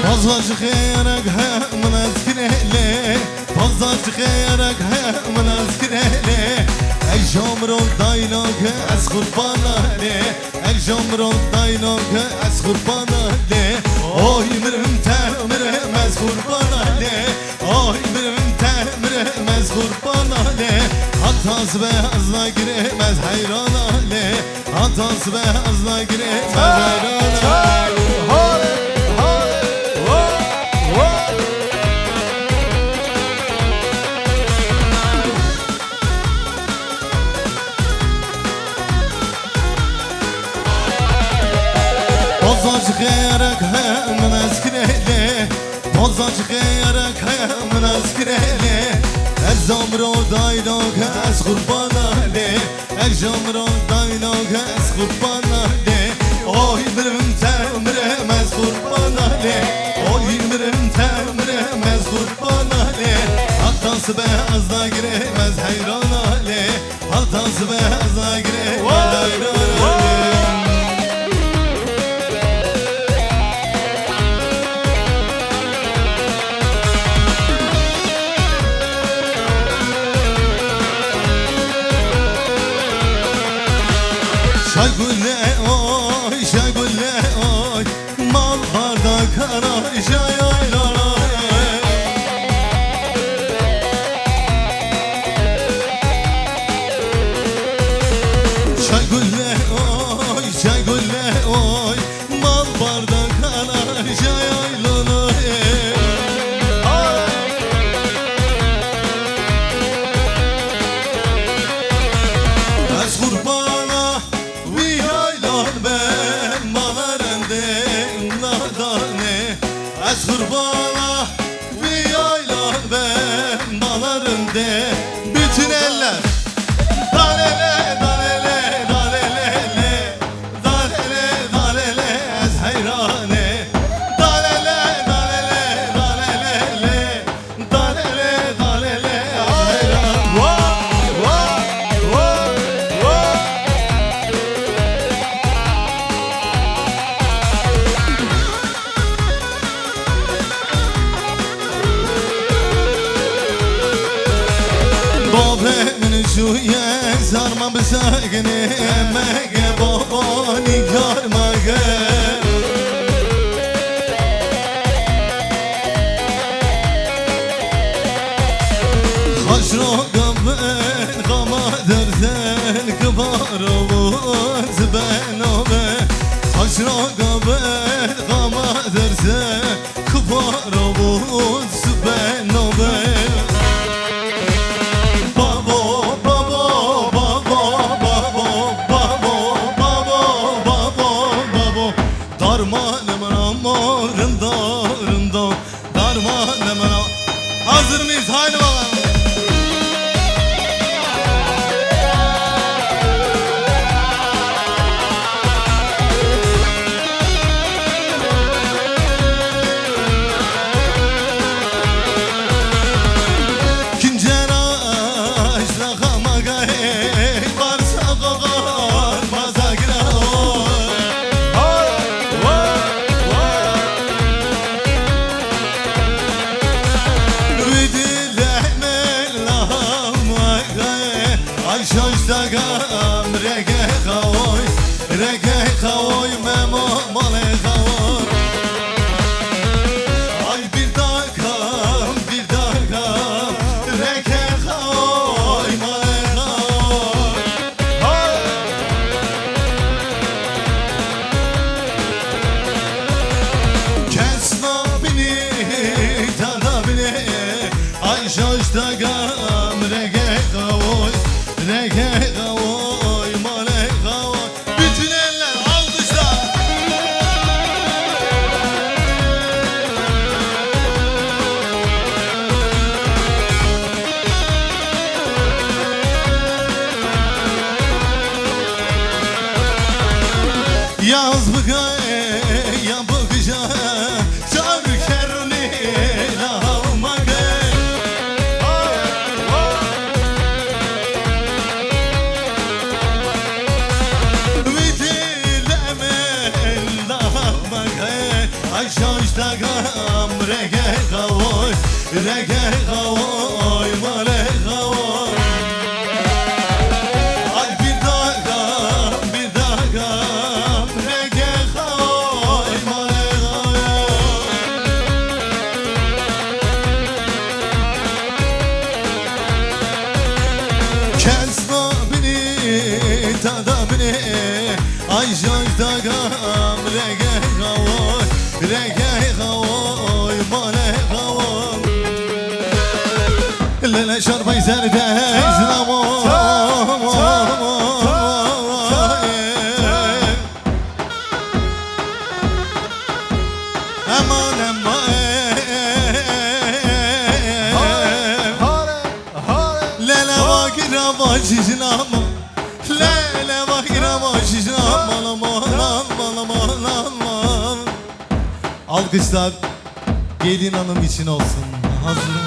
Pazarcı xeyrek hemen azkirele Pazarcı xeyrek hemen azkirele Ey jamro daynak az kurbanale Ey jamro daynak az kurbanale Oy mirim temirem az kurbanale Oy mirim temirem az kurbanale Hatas ve azla giremez hayranale Hatas ve azla giremez hayranale Pazarcı xeyrek hemen azkirele Pazarcı xeyrek hemen azkirele Ez amro daynak ez kurbanale Ez amro daynak ez kurbanale Oy mirim temirem ez kurbanale Oy mirim temirem ez kurbanale Hatası beyazda giremez hayranale Hatası beyazda giremez hayranale Şagülle oy, şagülle oy Mal barda kara şayaylar Şagülle oy, şagülle oy Mal barda kara şayaylar Ez kurbana Ez kurbana bir yaylan ben balarımde bütün eller Dalele dalele dalele dalele dalele ez hayrane Dalele dalele dalele dalele dalele hayran Vay vay vay vay Babamın şuye sarma bısagını Mege babani karmaga Haşro gabben gamadır zen Kıbar oluz ben obe Haşro gabben gamadır zen Kıbar oluz ben obe Hazır mıyız? Haydi bakalım. Şaştagam rege kavoy memo male kavoy Ay bir dakikam rege kavoy male kavoy Kesma beni tada beni Ay şaştagam rege kavoy Rege kavoy, male kavoy Bütün eller alkışlar Yaz bıkay, ya bıkacağım Çağır kerni, lahma gel Ay şaşta dagam rege gavoy rege gavoy male gavoy ay bir dagam rege gavoy male gavoy kesma beni tada beni ay jaj dagam rege gavoy rege gavoy male gavoy lele şarbay zerde izlamo aman aman lele vakira vajizlamo lele vakira vajizlamo alkışlar gelin hanım için olsun. Hazır mı?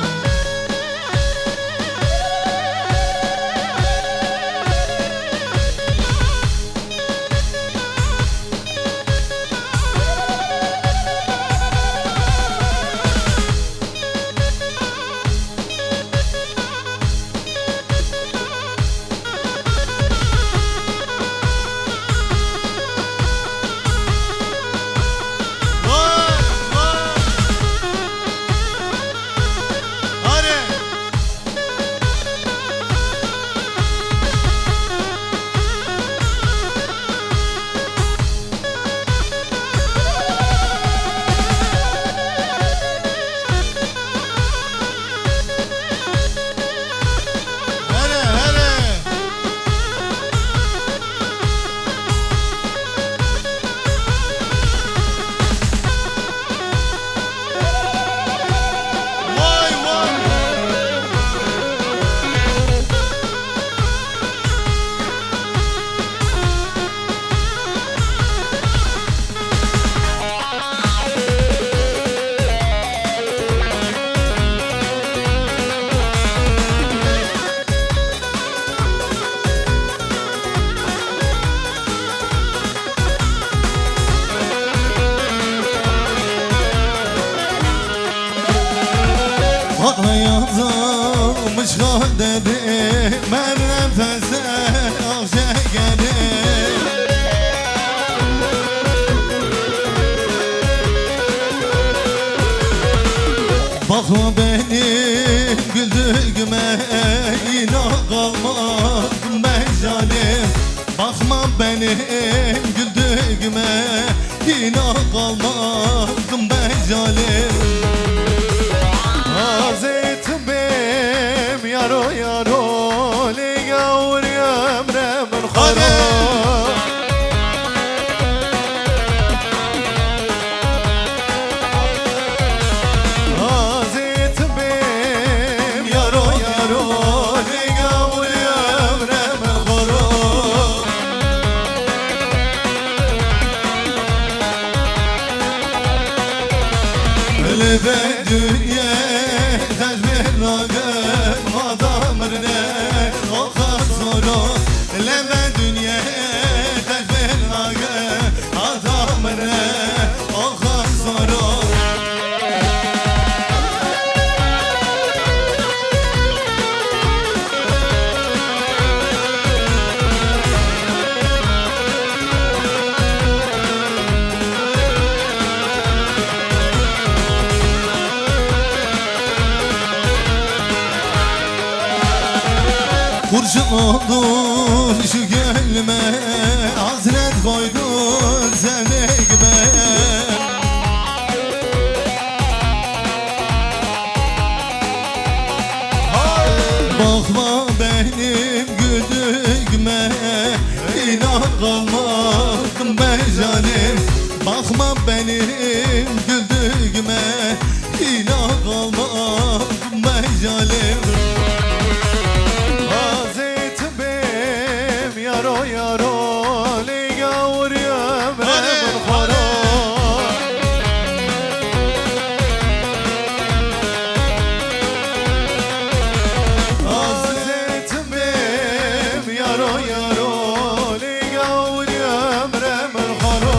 Yazılmış kaderi ben nefese avşe gelir bakma benim güldüğüme inan kalmadım ben zalim bakma benim güldüğüme inan kalmadım ben zalim Hazretim yaro yaro li gavur emre min khara Hazretim yaro yaro li gavur emre min khara Elbe dünya adamırne o kasoro leve dünya tezbir nage adamırne o kasoro Kurşun oldun şu gönlüme Hazret koydun sevdiğime Bakma benim güldüğüme İnan kalmadım ben zalim Bakma benim güldüğüme İnan kalmadım ben zalim Yaro yaro li gavur emre min khara Hazretim yaro yaro li gavur emre min khara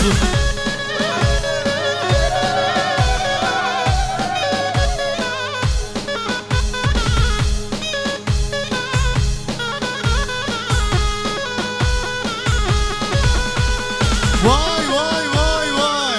olsun. Vay vay vay vay.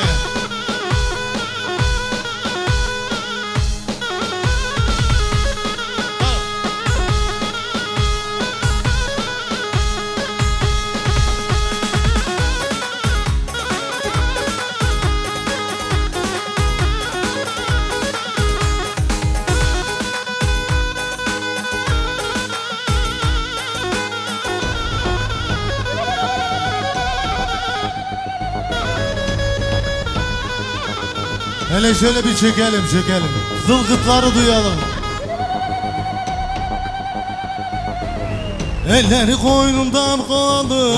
Hele şöyle bir çekelim. Zılgıtları duyalım. Elleri koynumdan kaldı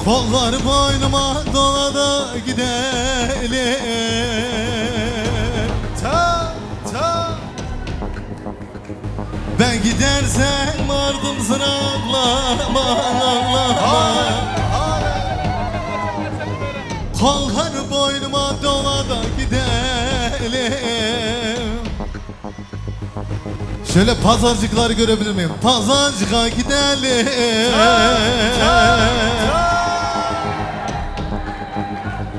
kolları boynuma dolada gidelim. Ben gidersem ardım sıra ağlama. Kolları boynuma dolada gidelim. Şöyle pazarcıkları görebilir miyim? Pazarcığa gidelim.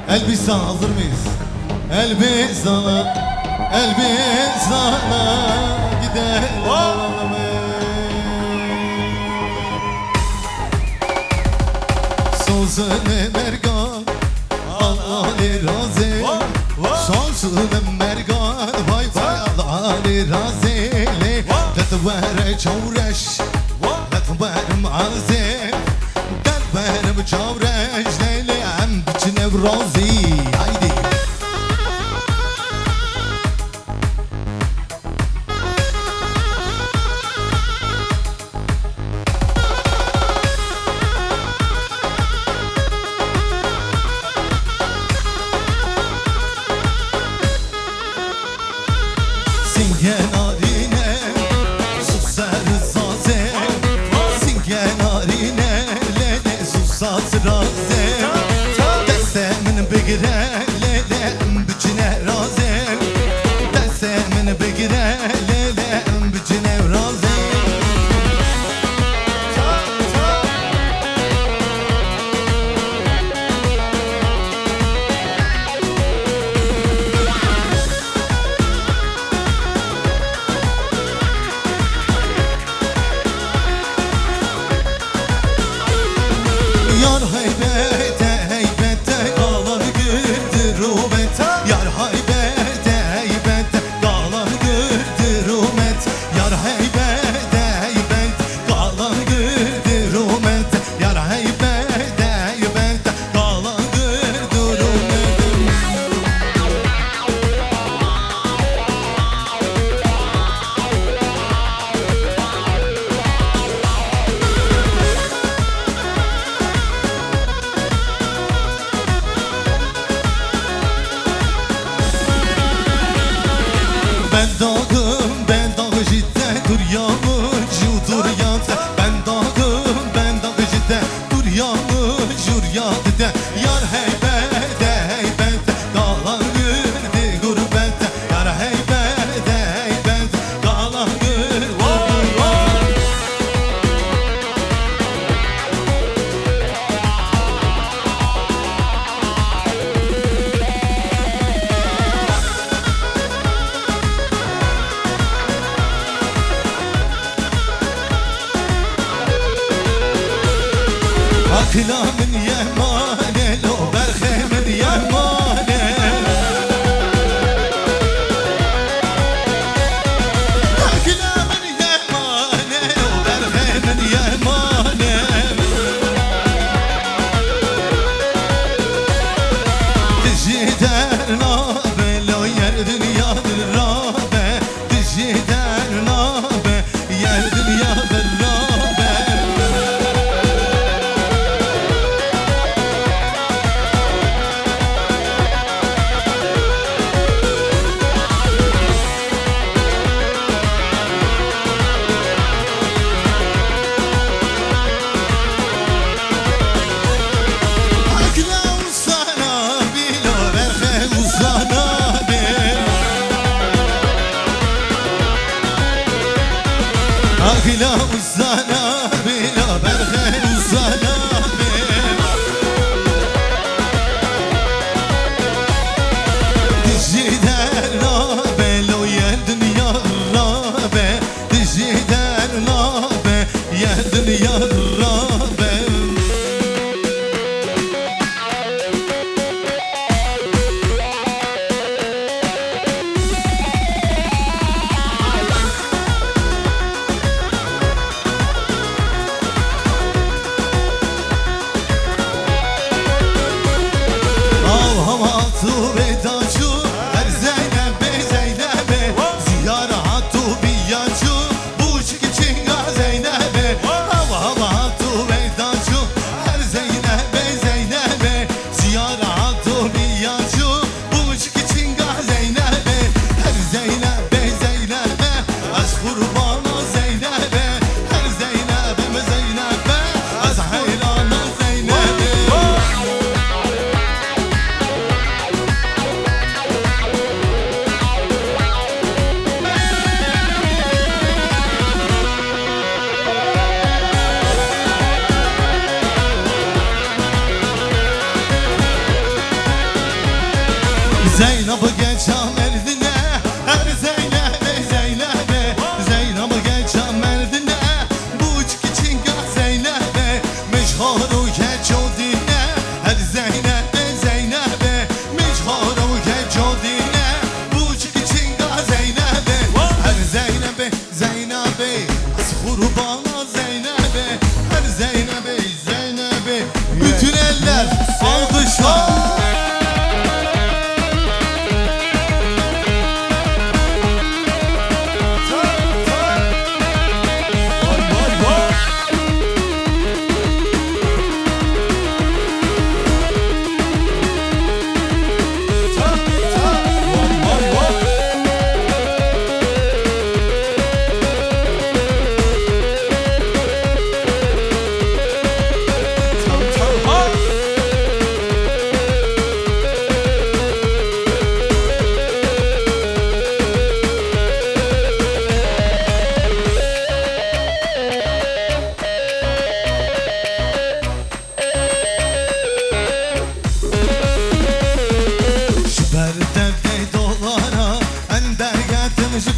Elbistan hazır mıyız? Elbistan'a gidelim. Sözüne mergan Ali razı. Sözüne mergan vay vay Ali razı. Detwere çavreş Detwere mazim Detwere çavreş Leylem biçine razı. Haydi Singen arine susar zaze. Singen arine lele susar raze. Destemin begire lele bütüne raze. Destemin begire lele bütüne raze. Yar heybete heybete Dağlar güldü rumet. Yar heybete heybete Dağlar güldü rumet. Yar heybete heybete Dağlar güldü rumet. Yar heybete heybete Dağlar güldü rumet. Ben dağı cidden dur yağmurcu dur yağdı. Ben dağı cidden dur yağmurcu yağdı de. Yar heybete heybete dağlar güldü gurbette. Yar heybete heybete dağlar güldü. Aklamın yemane lo berhemin yemane. Aklamın yemane lo berhemin yemane. Dijiter nabe lo yer dünyadır rabe. Dijiter nabe yer dünyadır rabe.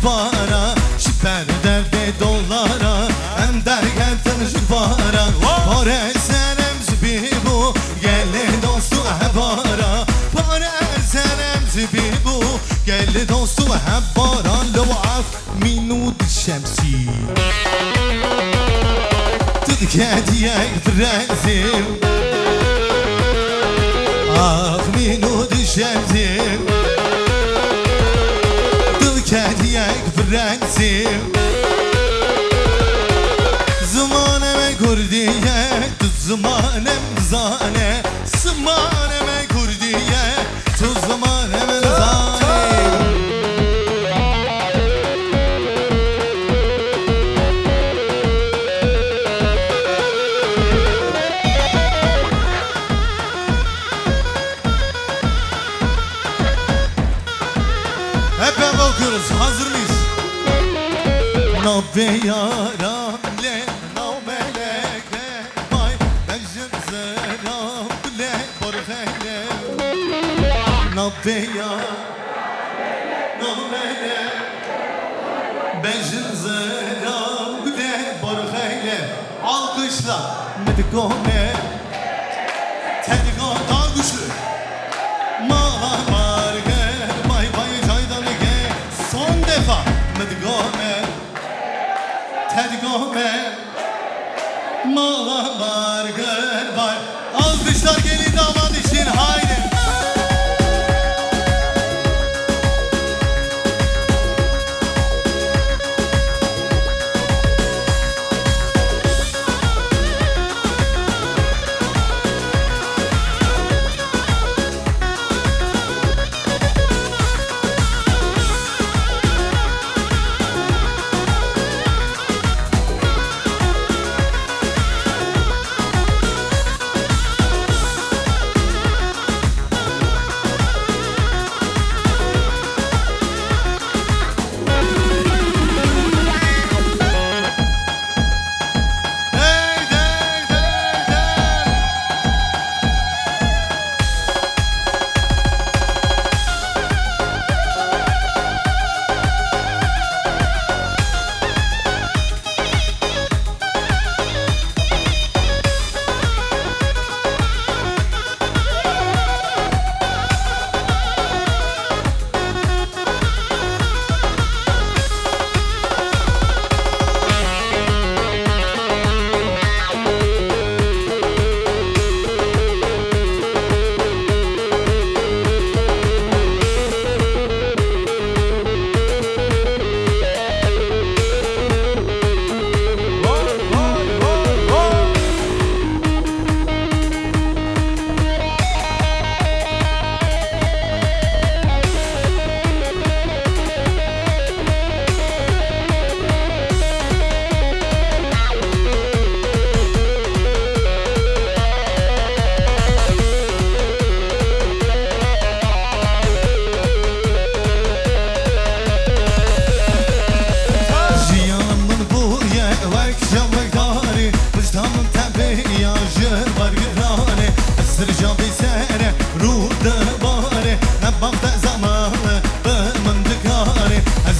para Şiper derdi dolara Hem derken para Pare senem zibi bu Gelli dostu hebara Pare senem zibi bu Gelli dostu hebara Lo af minut şemsi Tüdkediyek frenzim Ah minut şemsim Tüdkediyek frenzim Zamaneme kurdiye Tuz zamanem zane Zamaneme kurdiye Tuz zamanem zane Hep beraber okuyoruz. Hazır mıyız? Nabbe yaram le nameleke Vay mecim zeram le borhele Nabbe yaram le mecim zeram le borhele Alkışla Medikone Tedik daha güçlü Mağar gel Bay bay caydan gel Son defa Medikone Tedigome Mağlar gel bay Alkışlar gelin damat için haydi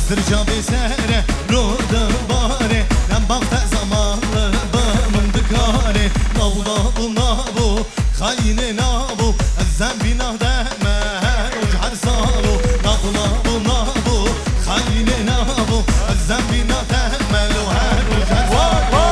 Sırca besere roda bare Nem bakta zamanlı bımındı kare Nabu nabu khayne nabu Zembina deme ucar salu Nabu khayne nabu Zembina deme her ucar salu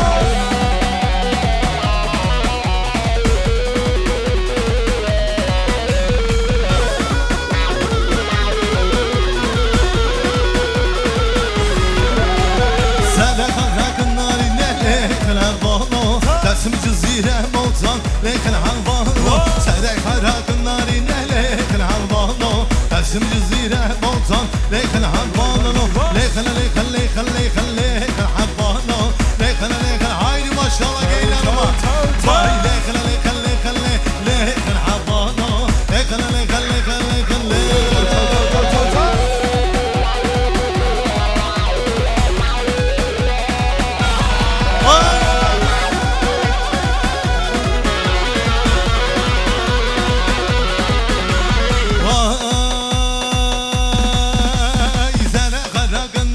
Dersim cizire motan lekin halvano Serek harakın narine lekin halvano Dersim cizire motan lekin halvano Lekin halvano Lekin haydi maşallah geylanıma Vay lekin halvano Lekin Vay zene karakın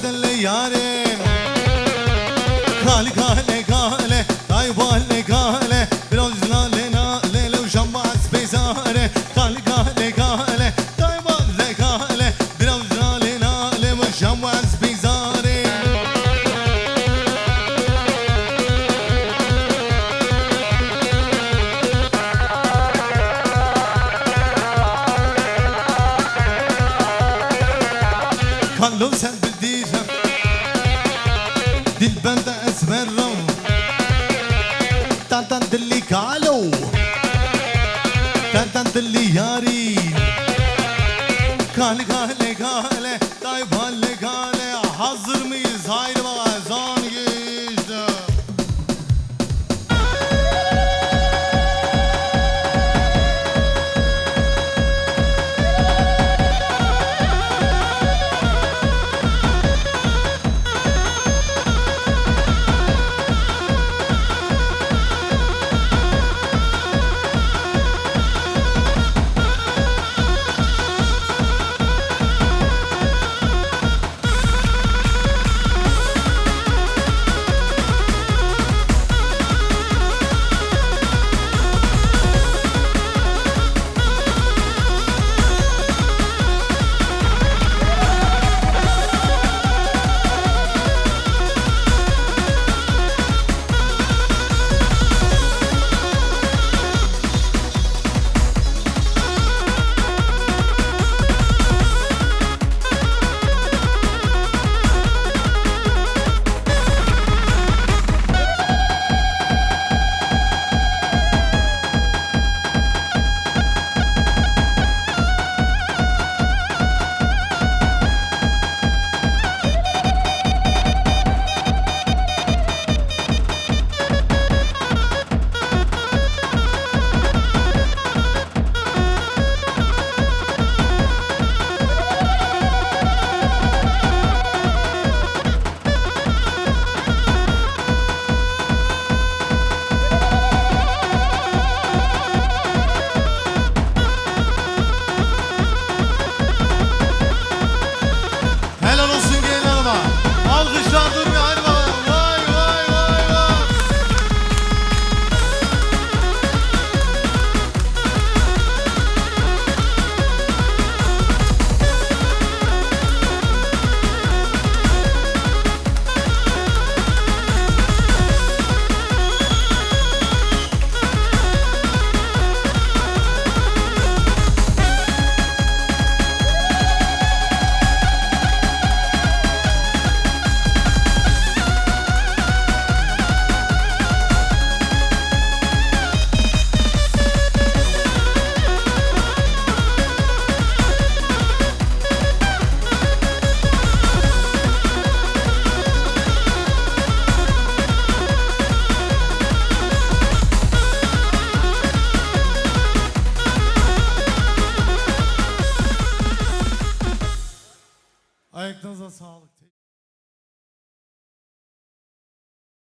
delle yarim Kale kale kale Taybale kale Biraz nale nale Lev şambaz bezare Kale kale kale Taybale kale Biraz nale nale Lev şambaz bezare Kallo sen bildirem Dil bende ezberem Tantan dilli kalo Tantan dilli yari Kale kale kale Tayyip halle kale Hazır mıyız? Haydi bakalım